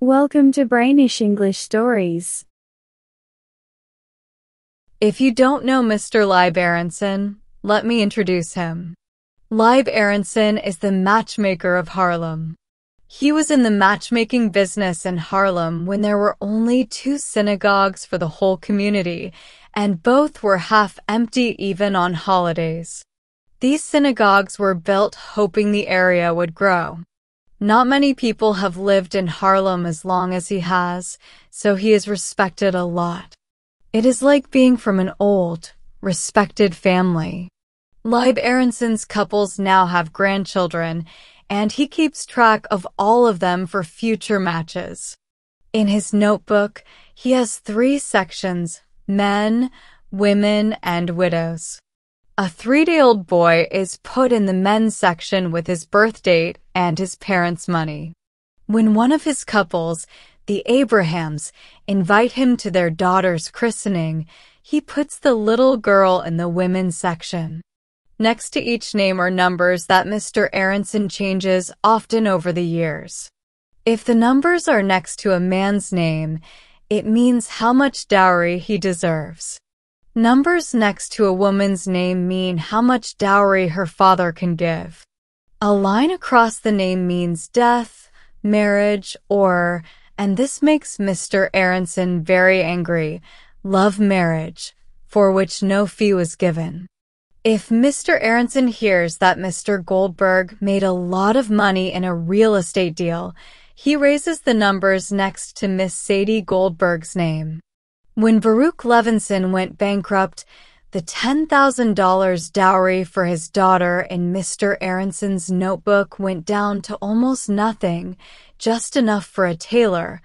Welcome to Brainish English Stories. If you don't know Mr. Leib Aronson, let me introduce him. Leib Aronson is the matchmaker of Harlem. He was in the matchmaking business in Harlem when there were only 2 synagogues for the whole community, and both were half empty even on holidays. These synagogues were built hoping the area would grow. Not many people have lived in Harlem as long as he has, so he is respected a lot. It is like being from an old, respected family. Leib Aronson's couples now have grandchildren, and he keeps track of all of them for future matches. In his notebook, he has 3 sections: men, women, and widows. A 3-day-old boy is put in the men's section with his birth date and his parents' money. When one of his couples, the Abrahams, invite him to their daughter's christening, he puts the little girl in the women's section. Next to each name are numbers that Mr. Aronson changes often over the years. If the numbers are next to a man's name, it means how much dowry he deserves. Numbers next to a woman's name mean how much dowry her father can give. A line across the name means death, marriage, or, and this makes Mr. Aronson very angry, love marriage, for which no fee was given. If Mr. Aronson hears that Mr. Goldberg made a lot of money in a real estate deal, he raises the numbers next to Miss Sadie Goldberg's name. When Baruch Levinson went bankrupt, the $10,000 dowry for his daughter in Mr. Aronson's notebook went down to almost nothing, just enough for a tailor,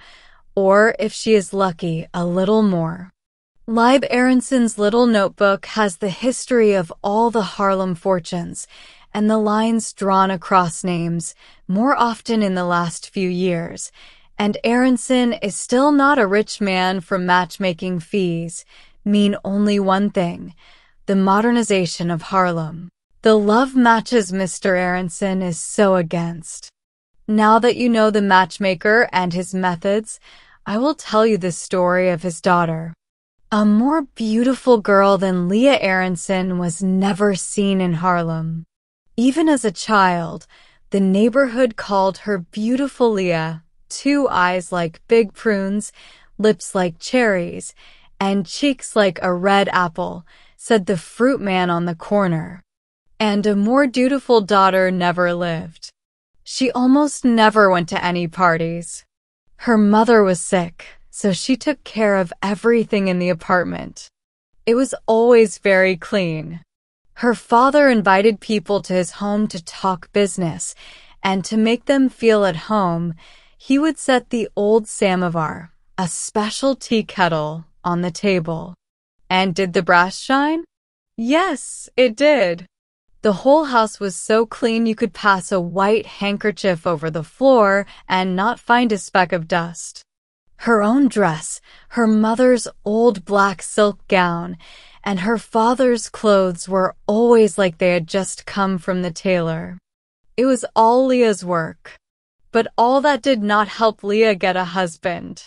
or, if she is lucky, a little more. Leib Aronson's little notebook has the history of all the Harlem fortunes, and the lines drawn across names, more often in the last few years. And Aronson is still not a rich man from matchmaking fees, mean only one thing: the modernization of Harlem. The love matches Mr. Aronson is so against. Now that you know the matchmaker and his methods, I will tell you the story of his daughter. A more beautiful girl than Leah Aronson was never seen in Harlem. Even as a child, the neighborhood called her Beautiful Leah. 2 eyes like big prunes, lips like cherries, and cheeks like a red apple, said the fruit man on the corner. And a more dutiful daughter never lived. She almost never went to any parties. Her mother was sick, so she took care of everything in the apartment. It was always very clean. Her father invited people to his home to talk business, and to make them feel at home, he would set the old samovar, a special tea kettle, on the table. And did the brass shine? Yes, it did. The whole house was so clean you could pass a white handkerchief over the floor and not find a speck of dust. Her own dress, her mother's old black silk gown, and her father's clothes were always like they had just come from the tailor. It was all Leah's work. But all that did not help Leah get a husband.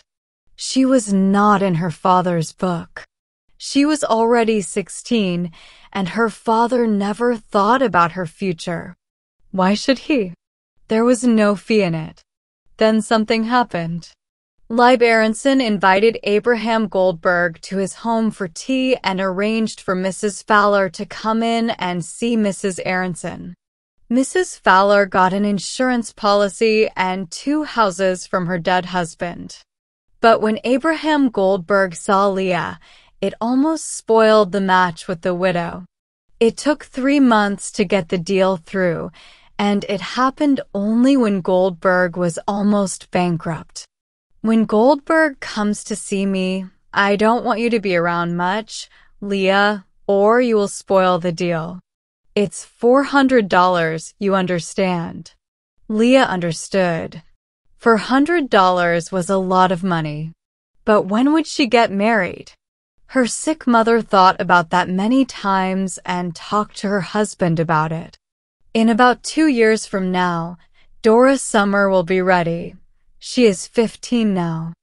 She was not in her father's book. She was already 16, and her father never thought about her future. Why should he? There was no fee in it. Then something happened. Leib Aronson invited Abraham Goldberg to his home for tea and arranged for Mrs. Fowler to come in and see Mrs. Aronson. Mrs. Fowler got an insurance policy and 2 houses from her dead husband. But when Abraham Goldberg saw Leah, it almost spoiled the match with the widow. It took 3 months to get the deal through, and it happened only when Goldberg was almost bankrupt. When Goldberg comes to see me, I don't want you to be around much, Leah, or you will spoil the deal. It's $400, you understand. Leah understood. $400 was a lot of money. But when would she get married? Her sick mother thought about that many times and talked to her husband about it. In about 2 years from now, Dora Summer will be ready. She is 15 now.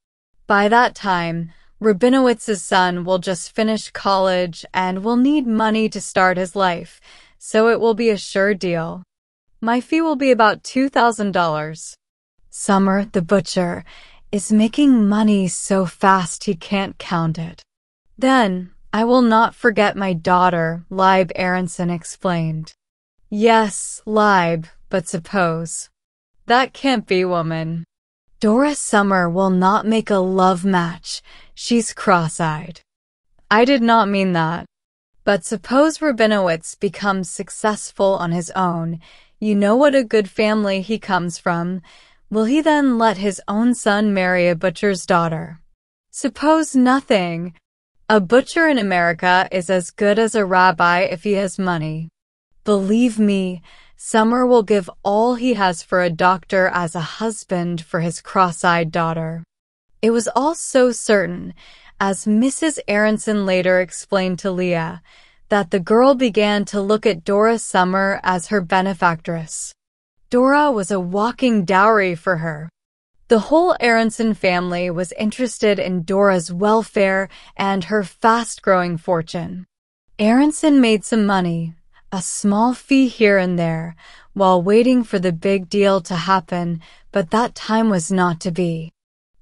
By that time, Rabinowitz's son will just finish college and will need money to start his life, so it will be a sure deal. My fee will be about $2,000. Summer, the butcher, is making money so fast he can't count it. Then, I will not forget my daughter, Leib Aronson explained. Yes, Leib, but suppose. That can't be, woman. Dora Summer will not make a love match. She's cross-eyed. I did not mean that. But suppose Rabinowitz becomes successful on his own. You know what a good family he comes from. Will he then let his own son marry a butcher's daughter? Suppose nothing. A butcher in America is as good as a rabbi if he has money. Believe me, Summer will give all he has for a doctor as a husband for his cross-eyed daughter. It was all so certain, as Mrs. Aronson later explained to Leah, that the girl began to look at Dora Summer as her benefactress. Dora was a walking dowry for her. The whole Aronson family was interested in Dora's welfare and her fast-growing fortune. Aronson made some money, a small fee here and there, while waiting for the big deal to happen, but that time was not to be.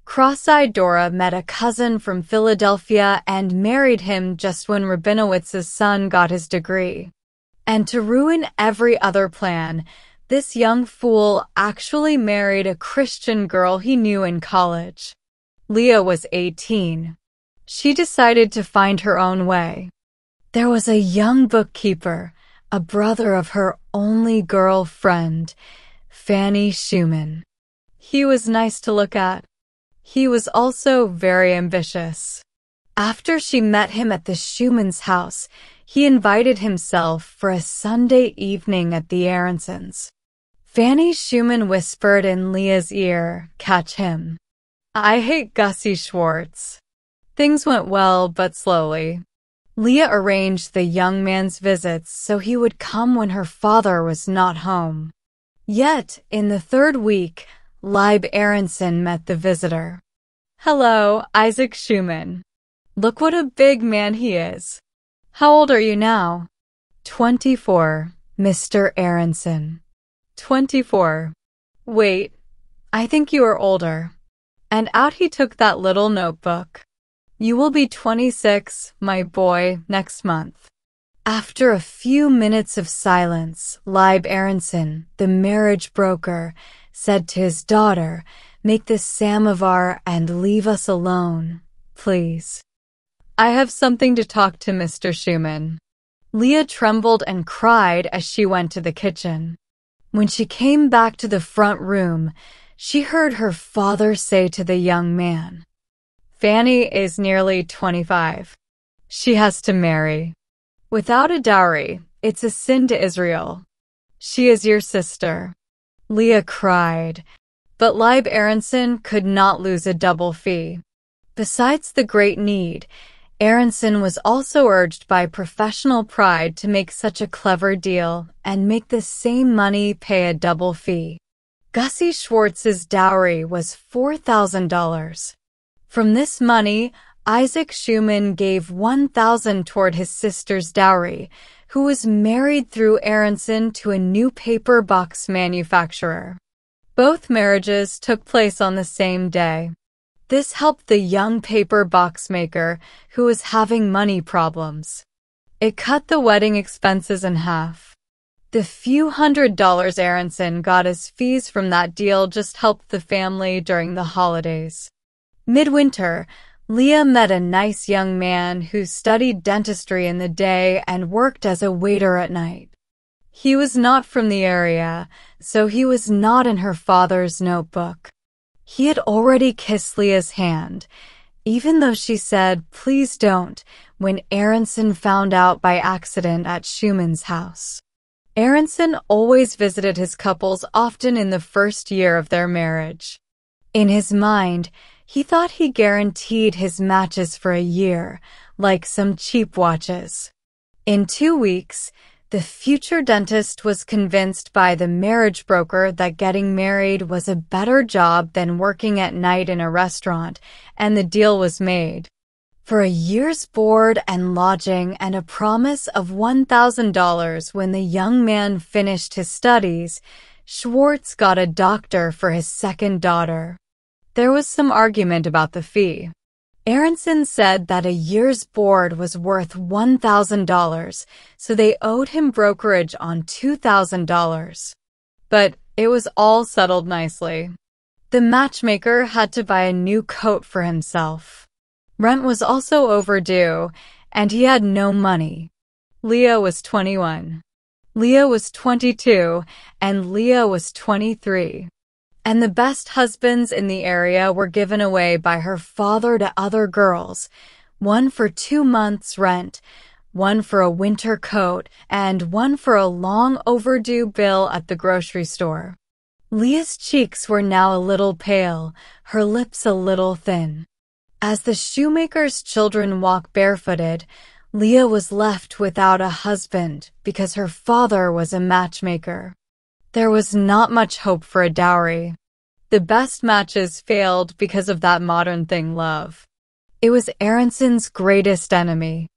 Cross-eyed Dora met a cousin from Philadelphia and married him just when Rabinowitz's son got his degree. And to ruin every other plan, this young fool actually married a Christian girl he knew in college. Leah was 18. She decided to find her own way. There was a young bookkeeper, a brother of her only girlfriend, Fanny Schumann. He was nice to look at. He was also very ambitious. After she met him at the Schumann's house, he invited himself for a Sunday evening at the Aronsons. Fanny Schumann whispered in Leah's ear, "Catch him. I hate Gussie Schwartz." Things went well, but slowly. Leah arranged the young man's visits so he would come when her father was not home. Yet, in the third week, Leib Aronson met the visitor. "Hello, Isaac Schumann. Look what a big man he is. How old are you now?" 24, Mr. Aronson. 24. Wait, I think you are older. And out he took that little notebook. You will be 26, my boy, next month. After a few minutes of silence, Leib Aronson, the marriage broker, said to his daughter, "Make this samovar and leave us alone, please. I have something to talk to Mr. Schumann." Leah trembled and cried as she went to the kitchen. When she came back to the front room, she heard her father say to the young man, "Fanny is nearly 25. She has to marry. Without a dowry, it's a sin to Israel. She is your sister." Leah cried, but Leib Aronson could not lose a double fee. Besides the great need, Aronson was also urged by professional pride to make such a clever deal and make the same money pay a double fee. Gussie Schwartz's dowry was $4,000. From this money, Isaac Schumann gave $1,000 toward his sister's dowry, who was married through Aronson to a new paper box manufacturer. Both marriages took place on the same day. This helped the young paper box maker, who was having money problems. It cut the wedding expenses in half. The few $100s Aronson got as fees from that deal just helped the family during the holidays. Midwinter, Leah met a nice young man who studied dentistry in the day and worked as a waiter at night. He was not from the area, so he was not in her father's notebook. He had already kissed Leah's hand, even though she said, "Please don't," when Aronson found out by accident at Schumann's house. Aronson always visited his couples often in the first year of their marriage. In his mind, he thought he guaranteed his matches for a year, like some cheap watches. In 2 weeks, The future dentist was convinced by the marriage broker that getting married was a better job than working at night in a restaurant, and the deal was made. For a year's board and lodging and a promise of $1,000 when the young man finished his studies, Schwartz got a doctor for his second daughter. There was some argument about the fee. Aronson said that a year's board was worth $1,000, so they owed him brokerage on $2,000. But it was all settled nicely. The matchmaker had to buy a new coat for himself. Rent was also overdue, and he had no money. Leah was 21. Leah was 22, and Leah was 23. And the best husbands in the area were given away by her father to other girls, one for 2 months' rent, one for a winter coat, and one for a long overdue bill at the grocery store. Leah's cheeks were now a little pale, her lips a little thin. As the shoemaker's children walked barefooted, Leah was left without a husband because her father was a matchmaker. There was not much hope for a dowry. The best matches failed because of that modern thing, love. It was Aronson's greatest enemy.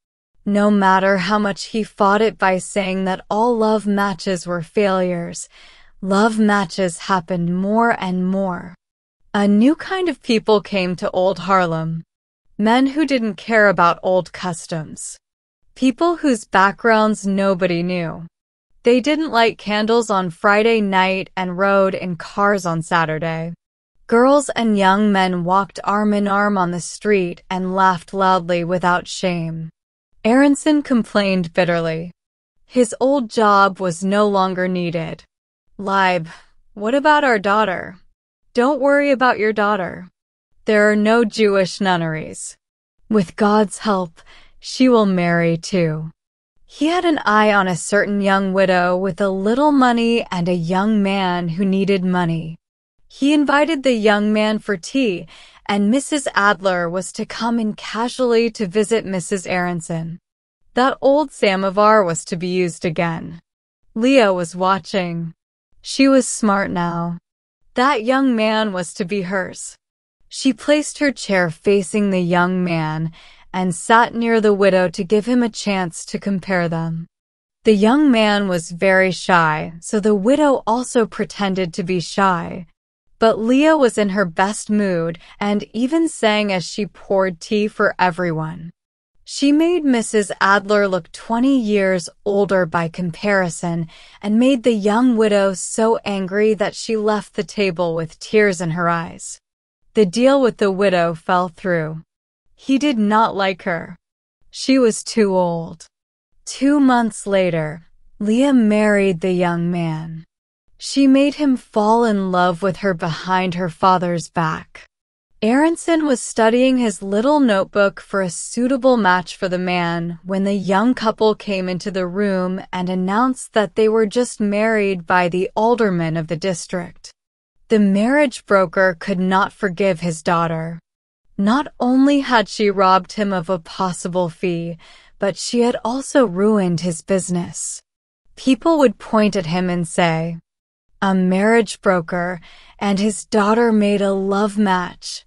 No matter how much he fought it by saying that all love matches were failures, love matches happened more and more. A new kind of people came to Old Harlem. Men who didn't care about old customs. People whose backgrounds nobody knew. They didn't light candles on Friday night and rode in cars on Saturday. Girls and young men walked arm in arm on the street and laughed loudly without shame. Aronson complained bitterly. His old job was no longer needed. Leib, what about our daughter? Don't worry about your daughter. There are no Jewish nunneries. With God's help, she will marry too. He had an eye on a certain young widow with a little money and a young man who needed money. He invited the young man for tea, and Mrs. Adler was to come in casually to visit Mrs. Aronson. That old samovar was to be used again. Leah was watching. She was smart now. That young man was to be hers. She placed her chair facing the young man and sat near the widow to give him a chance to compare them. The young man was very shy, so the widow also pretended to be shy. But Leah was in her best mood and even sang as she poured tea for everyone. She made Mrs. Adler look 20 years older by comparison and made the young widow so angry that she left the table with tears in her eyes. The deal with the widow fell through. He did not like her. She was too old. 2 months later, Leah married the young man. She made him fall in love with her behind her father's back. Aronson was studying his little notebook for a suitable match for the man when the young couple came into the room and announced that they were just married by the alderman of the district. The marriage broker could not forgive his daughter. Not only had she robbed him of a possible fee, but she had also ruined his business. People would point at him and say, "A marriage broker, and his daughter made a love match."